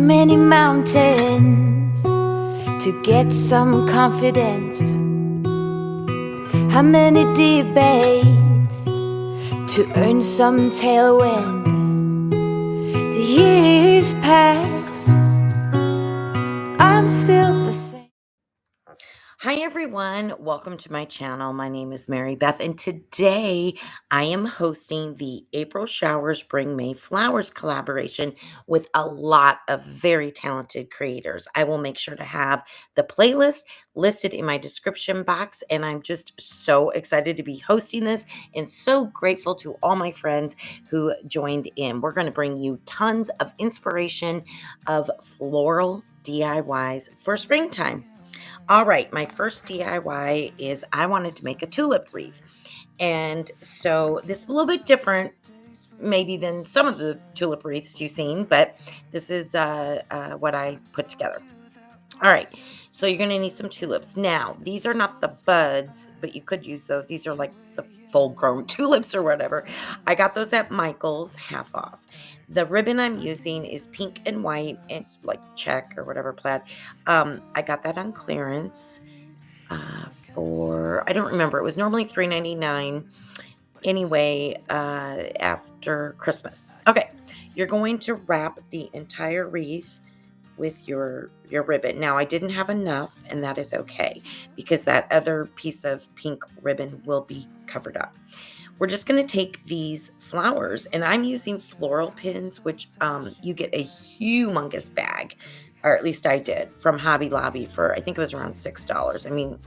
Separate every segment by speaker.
Speaker 1: many mountains to get some confidence? How many debates to earn some tailwind? The years pass, I'm still the same.
Speaker 2: Hi everyone, welcome to my channel. My name is Mary Beth, and today I am hosting the April Showers Bring May Flowers collaboration with a lot of very talented creators. I will make sure to have the playlist listed in my description box, and I'm just so excited to be hosting this and so grateful to all my friends who joined in. We're going to bring you tons of inspiration of floral DIYs for springtime. All right, my first DIY is I wanted to make a tulip wreath. And so this is a little bit different maybe than some of the tulip wreaths you've seen, but this is what I put together. All right, so you're going to need some tulips. Now, these are not the buds, but you could use those. These are like the full-grown tulips or whatever. I got those at Michael's, half off. The ribbon I'm using is pink and white and like check or whatever plaid. I got that on clearance for, I don't remember. It was normally $3.99 anyway after Christmas. Okay, you're going to wrap the entire wreath with your ribbon. Now, I didn't have enough, and that is okay because that other piece of pink ribbon will be covered up. We're just going to take these flowers, and I'm using floral pins, which you get a humongous bag, or at least I did, from Hobby Lobby for, I think it was around $6. I mean,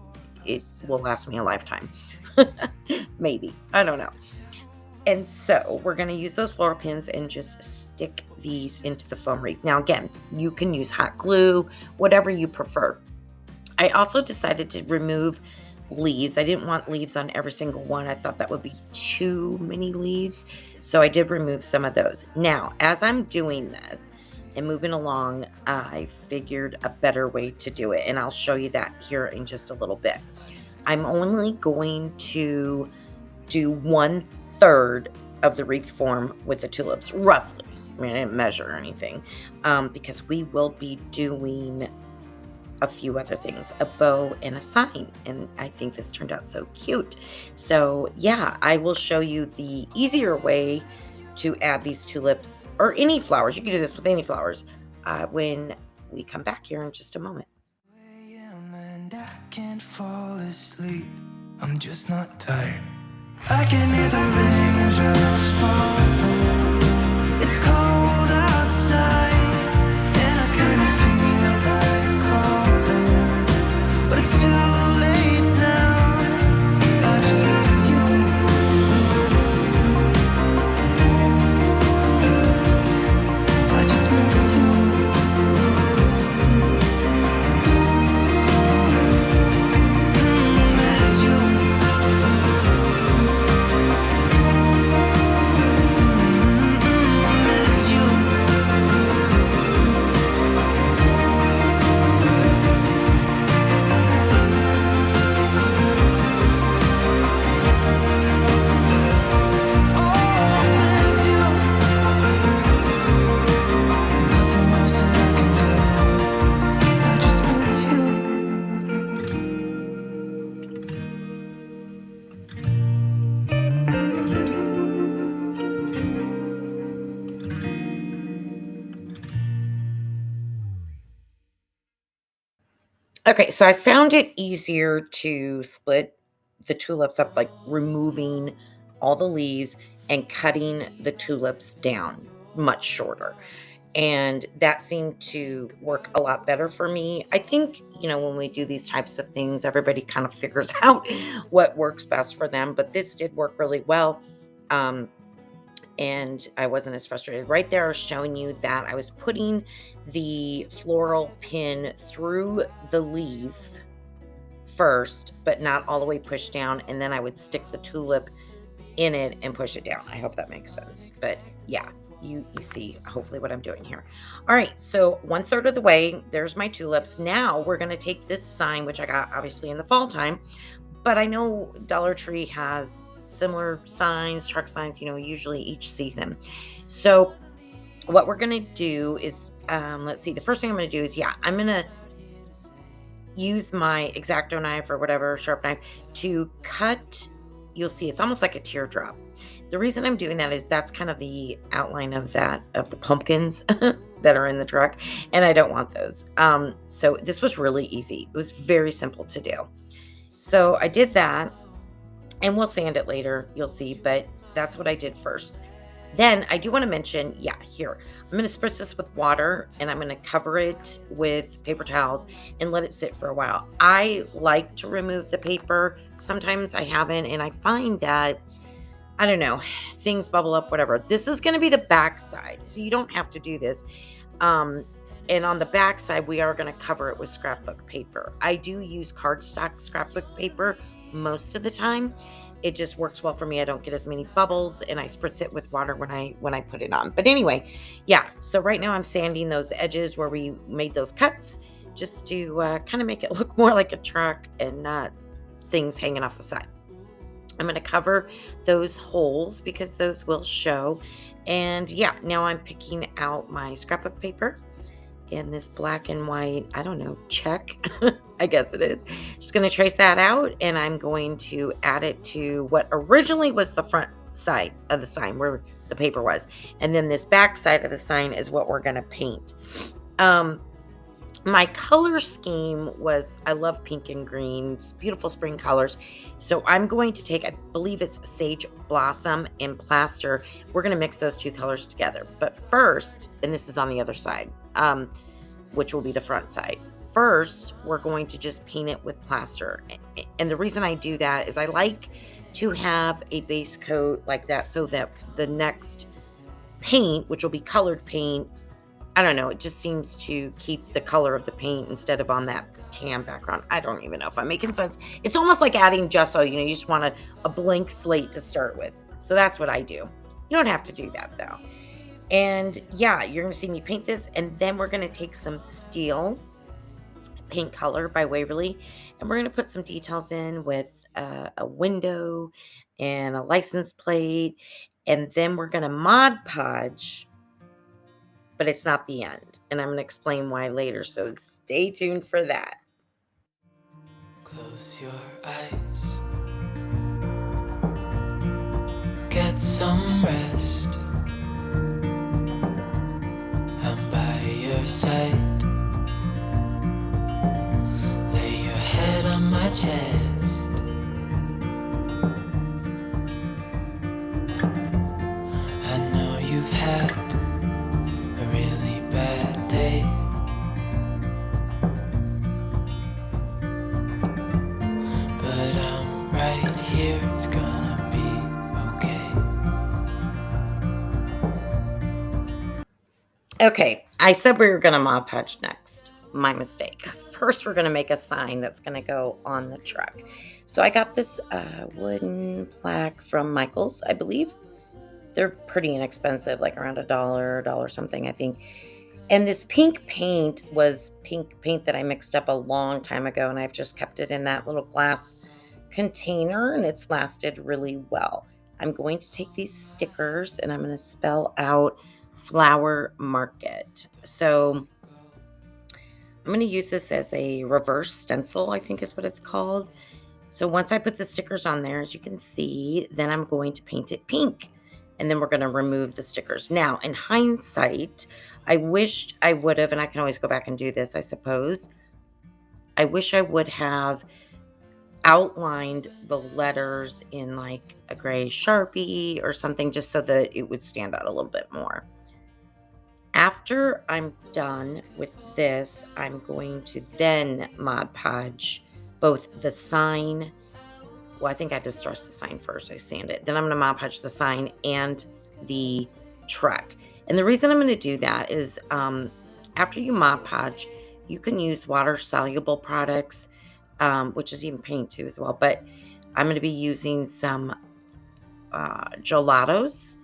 Speaker 2: it will last me a lifetime. Maybe. I don't know. And so we're going to use those floral pins and just stick these into the foam wreath. Now, again, you can use hot glue, whatever you prefer. I also decided to remove leaves. I didn't want leaves on every single one. I thought that would be too many leaves. So I did remove some of those. Now, as I'm doing this and moving along, I figured a better way to do it. And I'll show you that here in just a little bit. I'm only going to do 1/3 of the wreath form with the tulips, roughly. I mean, I didn't measure or anything, because we will be doing a few other things, a bow and a sign, and I think this turned out so cute. So yeah, I will show you the easier way to add these tulips, or any flowers. You can do this with any flowers, when we come back here in just a moment.
Speaker 3: And I can't fall asleep, I'm just not tired. I can hear the raindrops falling. It's cold outside, and I kinda feel like calling, but it's too late now. I just miss you. I just miss you. Miss you. Miss you. Oh, miss you. Nothing else that I can do. I just miss you.
Speaker 2: Okay, so I found it easier to split the tulips up, like removing all the leaves and cutting the tulips down much shorter. And that seemed to work a lot better for me. I think, when we do these types of things, everybody kind of figures out what works best for them, but this did work really well. Um, and I wasn't as frustrated. Right there, I was showing you that I was putting the floral pin through the leaf first, but not all the way pushed down, and then I would stick the tulip in it and push it down. I hope that makes sense. But yeah, you see hopefully what I'm doing here. All right, so 1/3 of the way, there's my tulips. Now we're going to take this sign, which I got obviously in the fall time, but I know Dollar Tree has similar signs, truck signs, usually each season. So what we're going to do is let's see, the first thing I'm going to do is, I'm going to use my X-Acto knife or whatever, sharp knife, to cut. You'll see it's almost like a teardrop. The reason I'm doing that is that's kind of the outline of the pumpkins that are in the truck, and I don't want those. So this was really easy. It was very simple to do. So I did that, and we'll sand it later, you'll see, but that's what I did first. Then I do want to mention, here, I'm going to spritz this with water, and I'm going to cover it with paper towels and let it sit for a while. I like to remove the paper. Sometimes I haven't, and I find that, I don't know, things bubble up, whatever. This is going to be the back side, so you don't have to do this. And on the back side, we are going to cover it with scrapbook paper. I do use cardstock scrapbook paper most of the time. It just works well for me. I don't get as many bubbles, and I spritz it with water when I put it on. But anyway, so right now I'm sanding those edges where we made those cuts, just to kind of make it look more like a truck and not things hanging off the side. I'm going to cover those holes because those will show. And now I'm picking out my scrapbook paper in this black and white, I don't know, check, I guess it is. Just going to trace that out, and I'm going to add it to what originally was the front side of the sign where the paper was. And then this back side of the sign is what we're going to paint. My color scheme was, I love pink and green, it's beautiful spring colors. So I'm going to take, I believe it's Sage Blossom and Plaster. We're going to mix those two colors together. But first, and this is on the other side, which will be the front side. First, we're going to just paint it with plaster. And the reason I do that is I like to have a base coat like that so that the next paint, which will be colored paint, I don't know, it just seems to keep the color of the paint instead of on that tan background. I don't even know if I'm making sense. It's almost like adding gesso, you just want a blank slate to start with. So that's what I do. You don't have to do that though. And you're going to see me paint this, and then we're going to take some steel paint color by Waverly, and we're going to put some details in with a window and a license plate, and then we're going to Mod Podge, but it's not the end, and I'm going to explain why later, so stay tuned for that.
Speaker 3: Close your eyes, get some rest. I'm by your side, lay your head on my chest. I know you've had a really bad day, but I'm right here, it's gonna be okay.
Speaker 2: Okay, I said we were going to Mod Podge next. My mistake. First, we're going to make a sign that's going to go on the truck. So I got this wooden plaque from Michael's, I believe. They're pretty inexpensive, like around $1 something, I think. And this pink paint was pink paint that I mixed up a long time ago, and I've just kept it in that little glass container, and it's lasted really well. I'm going to take these stickers, and I'm going to spell out Flower Market. So I'm going to use this as a reverse stencil, I think is what it's called. So once I put the stickers on there, as you can see, then I'm going to paint it pink. And then we're going to remove the stickers. Now, in hindsight, I wished I would have, and I can always go back and do this, I suppose. I wish I would have outlined the letters in like a gray Sharpie or something, just so that it would stand out a little bit more. After I'm done with this, I'm going to then Mod Podge both the sign. Well, I think I distressed the sign first. I sand it. Then I'm going to Mod Podge the sign and the truck. And the reason I'm going to do that is after you Mod Podge, you can use water-soluble products, which is even paint too as well. But I'm going to be using some gelatos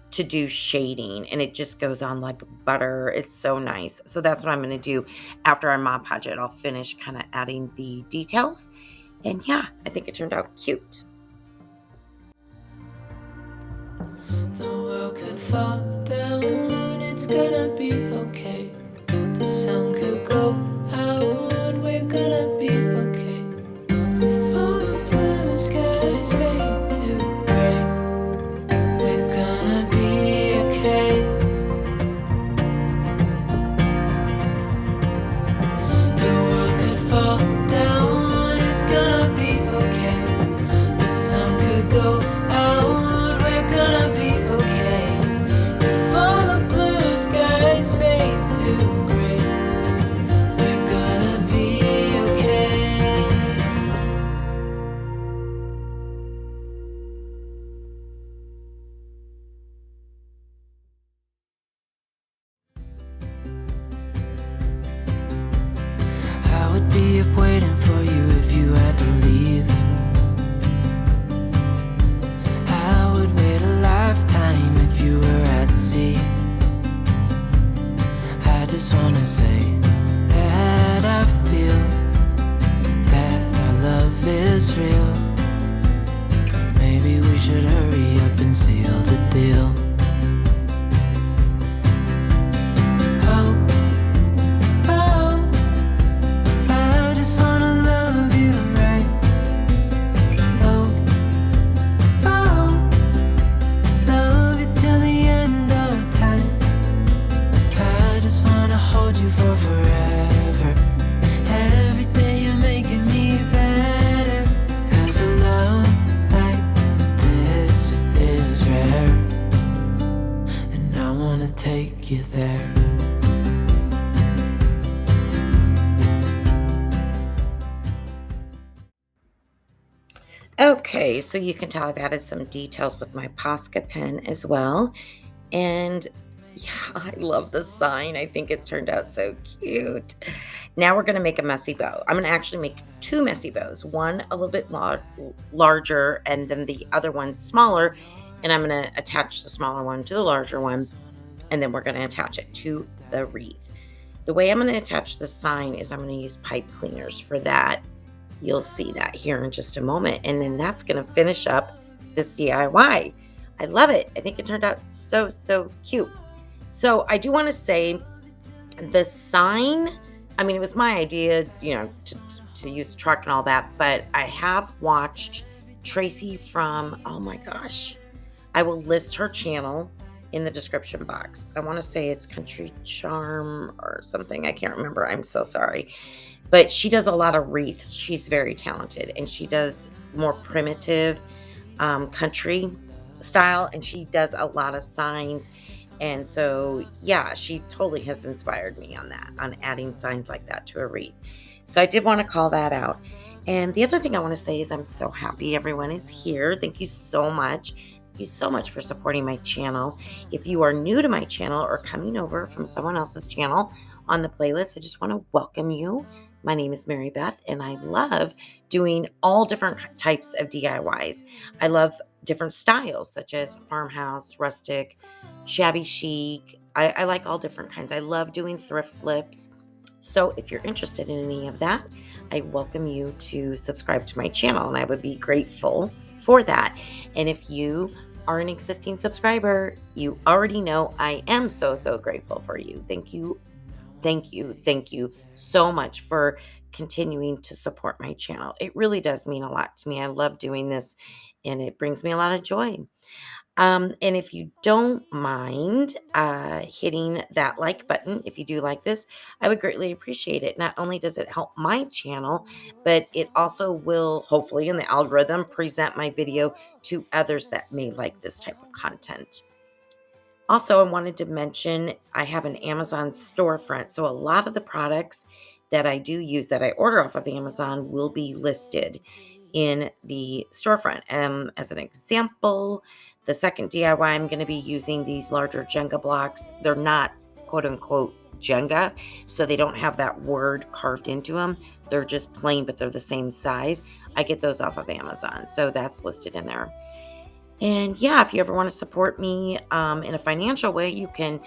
Speaker 2: to do shading, and it just goes on like butter. It's so nice. So that's what I'm going to do after I Mod Podge it. I'll finish kind of adding the details. And I think it turned out cute.
Speaker 3: The world could fall down, it's gonna be okay. would be up waiting for you if you had to leave. I would wait a lifetime if you were at sea. I just wanna say that I feel that our love is real. Maybe we should hurry up and seal the deal. Oh, oh, I just wanna love you right. Oh, oh, love you till the end of time. I just wanna hold you for forever. Every day you're making me better. 'Cause a love like this is rare, and I wanna take you there.
Speaker 2: Okay, so you can tell I've added some details with my Posca pen as well. And yeah, I love the sign. I think it's turned out so cute. Now we're going to make a messy bow. I'm going to actually make two messy bows, one a little bit larger and then the other one smaller. And I'm going to attach the smaller one to the larger one. And then we're going to attach it to the wreath. The way I'm going to attach the sign is I'm going to use pipe cleaners for that. You'll see that here in just a moment. And then that's going to finish up this DIY. I love it. I think it turned out so, so cute. So I do want to say the sign, I mean, it was my idea, to use the truck and all that, but I have watched Tracy from, oh my gosh, I will list her channel in the description box. I want to say it's Country Charm or something. I can't remember. I'm so sorry. But she does a lot of wreaths. She's very talented, and she does more primitive country style, and she does a lot of signs. And so, yeah, she totally has inspired me on that, on adding signs like that to a wreath. So I did want to call that out. And the other thing I want to say is I'm so happy everyone is here. Thank you so much. Thank you so much for supporting my channel. If you are new to my channel or coming over from someone else's channel on the playlist, I just want to welcome you. My name is Mary Beth, and I love doing all different types of DIYs. I love different styles, such as farmhouse, rustic, shabby chic. I like all different kinds. I love doing thrift flips. So if you're interested in any of that, I welcome you to subscribe to my channel, and I would be grateful for that. And if you are an existing subscriber, you already know I am so, so grateful for you. Thank you. Thank you. Thank you so much for continuing to support my channel. It really does mean a lot to me. I love doing this, and it brings me a lot of joy. And if you don't mind hitting that like button, if you do like this, I would greatly appreciate it. Not only does it help my channel, but it also will, hopefully in the algorithm, present my video to others that may like this type of content. Also, I wanted to mention I have an Amazon storefront. So a lot of the products that I do use that I order off of Amazon will be listed in the storefront. As an example, the second DIY, I'm going to be using these larger Jenga blocks. They're not quote unquote Jenga, so they don't have that word carved into them. They're just plain, but they're the same size. I get those off of Amazon. So that's listed in there. And yeah, if you ever want to support me in a financial way, you can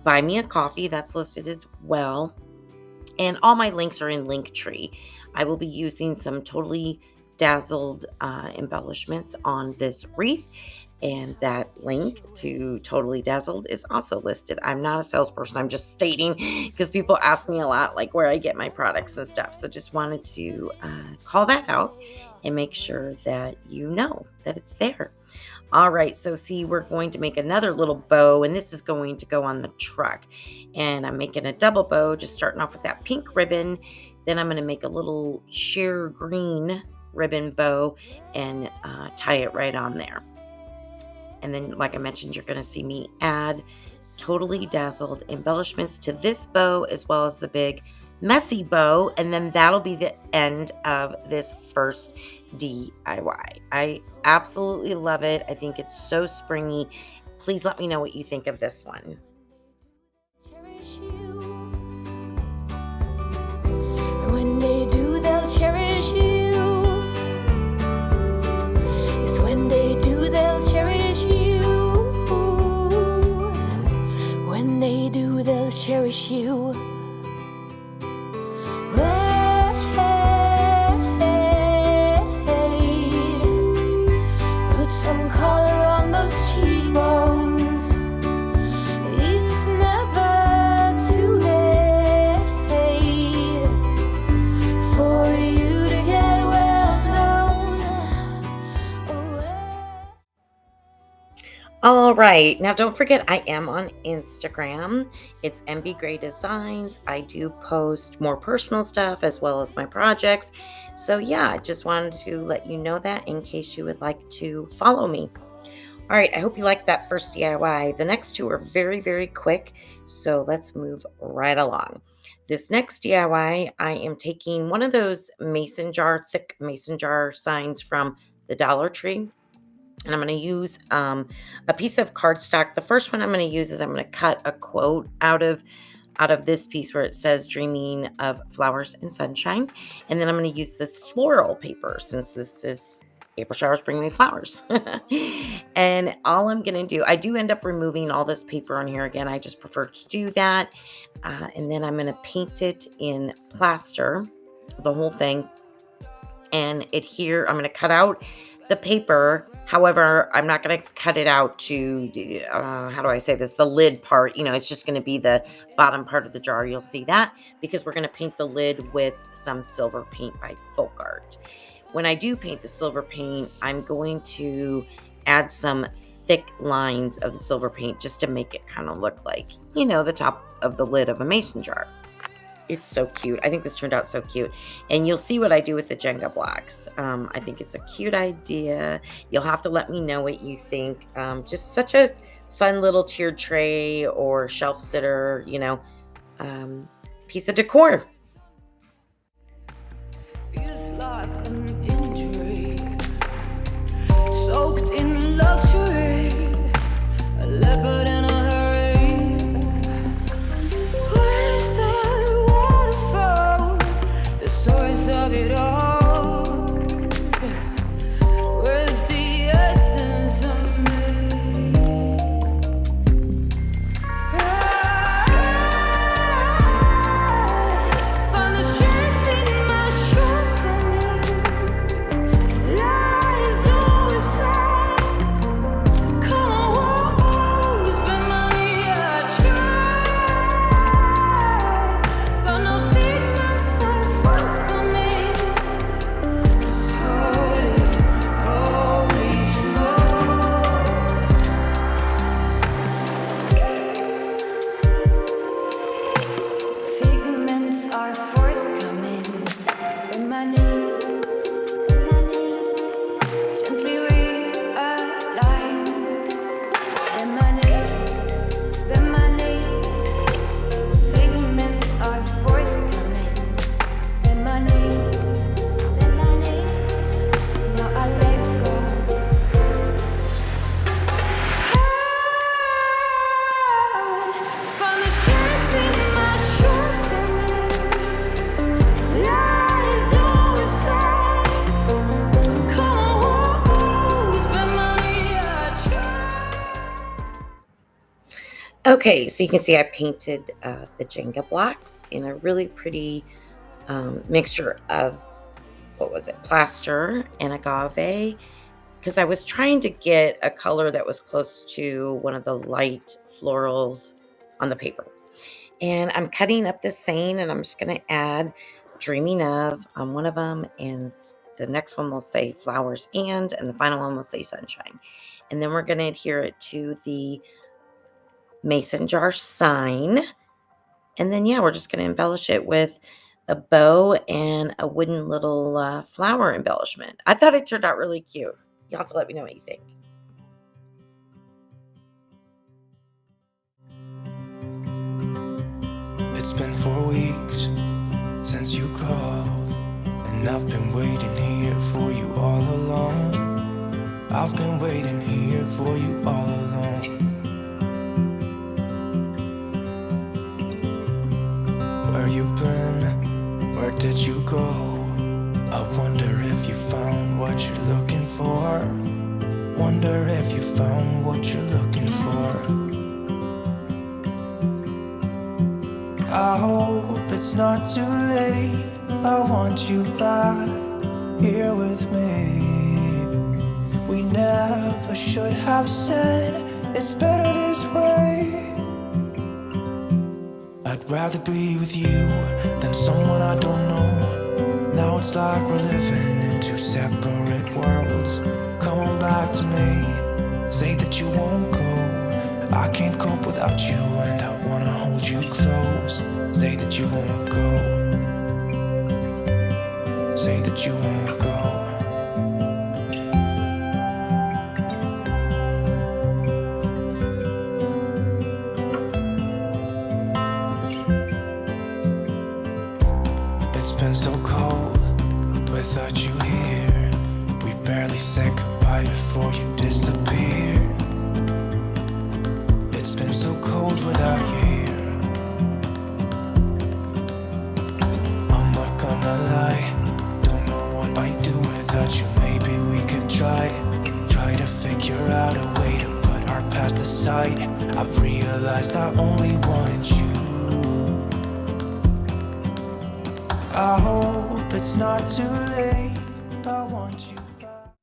Speaker 2: buy me a coffee. That's listed as well. And all my links are in Linktree. I will be using some Totally Dazzled embellishments on this wreath. And that link to Totally Dazzled is also listed. I'm not a salesperson. I'm just stating because people ask me a lot, like where I get my products and stuff. So just wanted to call that out and make sure that you know that it's there. All right, so see, we're going to make another little bow, and this is going to go on the truck. And I'm making a double bow, just starting off with that pink ribbon. Then I'm going to make a little sheer green ribbon bow and tie it right on there. And then, like I mentioned, you're going to see me add Totally Dazzled embellishments to this bow, as well as the big messy bow, and then that'll be the end of this first DIY. I absolutely love it. I think it's so springy. Please let me know what you think of this one.
Speaker 1: When they you. Put some color on those cheekbones. It's never too late for you to get well known.
Speaker 2: All right, now don't forget I am on Instagram. It's MBGray Designs. I do post more personal stuff as well as my projects. So yeah, just wanted to let you know that in case you would like to follow me. All right, I hope you liked that first DIY. The next two are very, very quick, so let's move right along. This next DIY, I am taking one of those thick mason jar signs from the Dollar Tree. And I'm going to use a piece of cardstock. The first one I'm going to use is I'm going to cut a quote out of this piece where it says dreaming of flowers and sunshine. And then I'm going to use this floral paper since this is April showers bring me flowers. And all I'm going to do, I do end up removing all this paper on here again. I just prefer to do that. And then I'm going to paint it in plaster, the whole thing. And I'm going to cut out the paper. However, I'm not going to cut it out to, how do I say this? The lid part, it's just going to be the bottom part of the jar. You'll see that because we're going to paint the lid with some silver paint by Folk Art. When I do paint the silver paint, I'm going to add some thick lines of the silver paint just to make it kind of look like, the top of the lid of a mason jar. It's so cute. I think this turned out so cute. And you'll see what I do with the Jenga blocks. I think it's a cute idea. You'll have to let me know what you think. Just such a fun little tiered tray or shelf sitter, piece of decor.
Speaker 1: Feels like an injury, soaked in luxury, a leopard in a hurry. Where's that waterfall, the source of it all? Where's the essence of me? Find the strength in my shortcomings. Lies always say, come on, always been money I try, but no figments are forthcoming. Slowly, holy slow. Figments are forthcoming. In my name, gently realign. In my name, figments are forthcoming. In my name, now I let go. Find the strength in my shortcomings. Lies always say, come on, always been money I try.
Speaker 2: Okay, so you can see I painted the Jenga blocks in a really pretty mixture of, plaster and agave, because I was trying to get a color that was close to one of the light florals on the paper. And I'm cutting up this saying, and I'm just going to add dreaming of on one of them, and the next one will say flowers and the final one will say sunshine. And then we're going to adhere it to the mason jar sign. And then, we're just going to embellish it with a bow and a wooden little flower embellishment. I thought it turned out really cute. You'll have to let me know what you think.
Speaker 3: It's been 4 weeks since you called, and I've been waiting here for you all along. I've been waiting here for you all along. Where you been? Where did you go? I wonder if you found what you're looking for. Wonder if you found what you're looking for. I hope it's not too late. I want you back here with me. We never should have said it's better this way. I'd rather be with you than someone I don't know. Now it's like we're living in two separate worlds. Come on back to me, say that you won't go. I can't cope without you and I wanna hold you close. Say that you won't go. Say that you won't go. It's been so cold without you here. We barely said goodbye before you disappeared. It's been so cold without you here. I'm not gonna lie, don't know what I'd do without you. Maybe we could try to figure out a way to put our past aside. I've realized I only want you. I hope it's not too late. I want you back.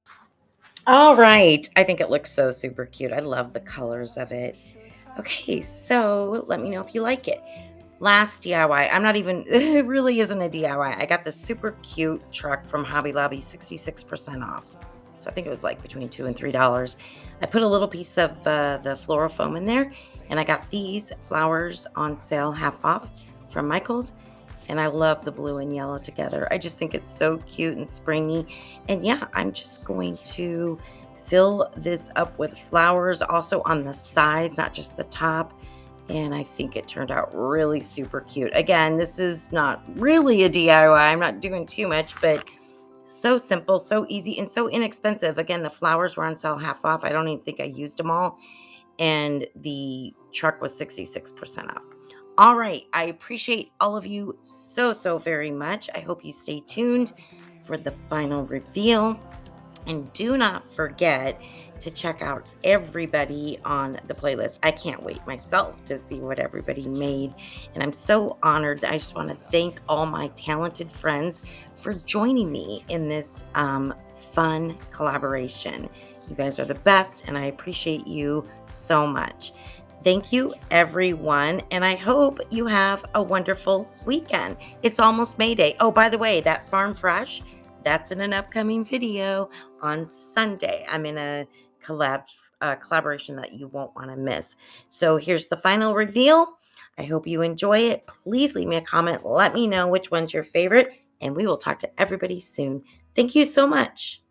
Speaker 2: All right. I think it looks so super cute. I love the colors of it. Okay, so let me know if you like it. Last DIY, I'm not even, it really isn't a DIY. I got this super cute truck from Hobby Lobby, 66% off. So I think it was like between $2 and $3. I put a little piece of the floral foam in there, and I got these flowers on sale half off from Michael's. And I love the blue and yellow together. I just think it's so cute and springy. And yeah, I'm just going to fill this up with flowers also on the sides, not just the top. And I think it turned out really super cute. Again, this is not really a DIY. I'm not doing too much, but so simple, so easy, and so inexpensive. Again, the flowers were on sale half off. I don't even think I used them all. And the truck was 66% off. All right. I appreciate all of you so very much. I hope you stay tuned for the final reveal. And do not forget to check out everybody on the playlist. I can't wait myself to see what everybody made. And I'm so honored. I just want to thank all my talented friends for joining me in this fun collaboration. You guys are the best, and I appreciate you so much. Thank you, everyone, and I hope you have a wonderful weekend. It's almost May Day. Oh, by the way, that Farm Fresh, that's in an upcoming video on Sunday. I'm in a collaboration that you won't want to miss. So here's the final reveal. I hope you enjoy it. Please leave me a comment. Let me know which one's your favorite, and we will talk to everybody soon. Thank you so much.